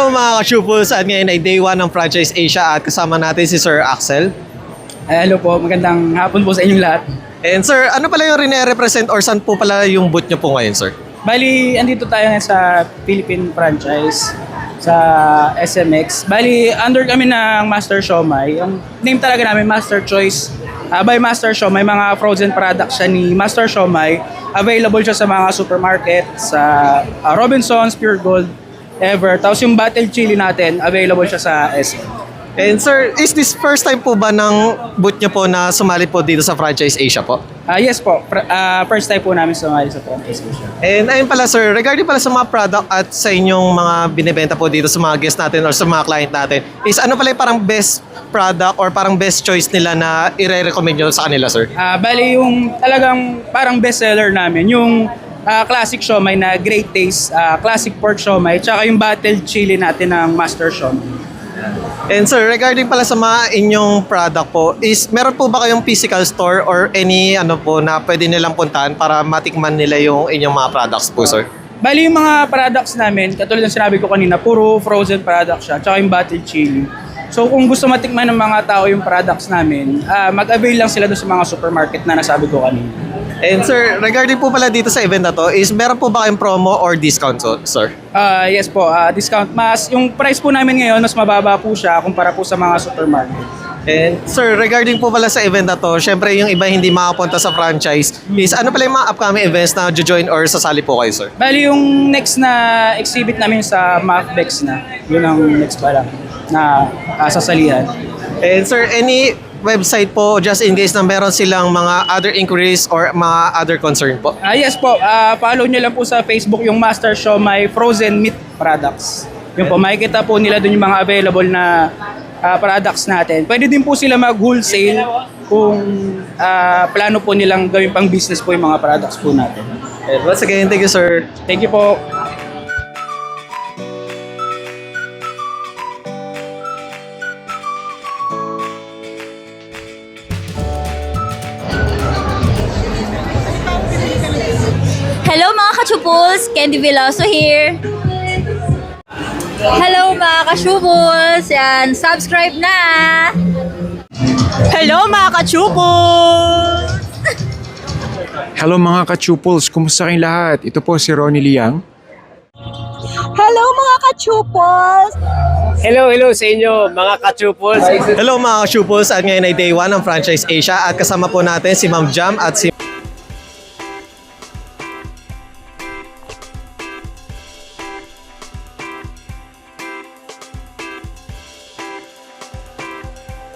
Hello mga ka-Shupus, at ngayon ay day 1 ng Franchise Asia at kasama natin si Sir Axel. Hello po, magandang hapon po sa inyong lahat. And sir, ano pala yung rine-represent or saan po pala yung booth nyo po ngayon, sir? Bali, andito tayo ngayon sa Philippine franchise sa SMX. Bali, under kami ng Master Siomai. Yung name talaga namin, Master Choice. By Master Siomai, mga frozen products siya ni Master Siomai. Available siya sa mga supermarket, sa Robinsons, Pure Gold, Ever. Tapos yung Battle Chili natin, available siya sa SM. And sir, is this first time po ba ng booth nyo po na sumali po dito sa Franchise Asia po? Yes po, first time po namin sumali sa franchise Asia. And ayun pala sir, regarding pala sa mga product at sa inyong mga binibenta po dito sa mga guests natin or sa mga client natin, is ano pala yung parang best product or parang best choice nila na i-recommend nyo sa kanila, sir? Bali yung talagang parang best seller namin, yung classic siomai na great taste, classic pork siomai, tsaka yung battle chili natin ng Master Siomai. And sir, regarding pala sa mga inyong product po, is meron po ba kayong physical store or any ano po na pwede nilang puntahan para matikman nila yung inyong mga products po, sir? Bali yung mga products namin, katulad ng sinabi ko kanina, puro frozen products siya, tsaka yung battle chili. So kung gusto matikman ng mga tao yung products namin, mag-avail lang sila doon sa mga supermarket na nasabi ko kanina. And sir, regarding po pala dito sa event na to, is meron po ba kayong promo or discount, sir? Yes po, discount. Yung price po namin ngayon, mas mababa po siya kumpara po sa mga supermarket. And sir, regarding po pala sa event na to, syempre yung iba hindi makapunta sa franchise, is ano pala yung mga upcoming events na join or sasali po kayo, sir? Bali yung next na exhibit namin sa Macbex na, yun ang next pa lang na sasalihan. And sir, any website po just in case na meron silang mga other inquiries or mga other concern po? Yes po, follow nyo lang po sa Facebook yung Master Siomai Frozen Meat Products. Yun po, makikita po nila dun yung mga available na products natin. Pwede din po sila mag-wholesale kung plano po nilang gawin pang business po yung mga products po natin. And once again, thank you, sir. Thank you po. Hello mga ka-Chupuls! Candy Veloso here! Hello mga ka-Chupuls! Yan, subscribe na! Hello mga ka-Chupuls! Hello mga ka-Chupuls, kumusta kayong lahat? Ito po si Ronnie Liang. Hello mga ka-Chupuls! Hello sa inyo mga ka-Chupuls. Hello mga ka-Shupus, at ngayon ay day 1 ng Franchise Asia at kasama po natin si Ma'am Jam at si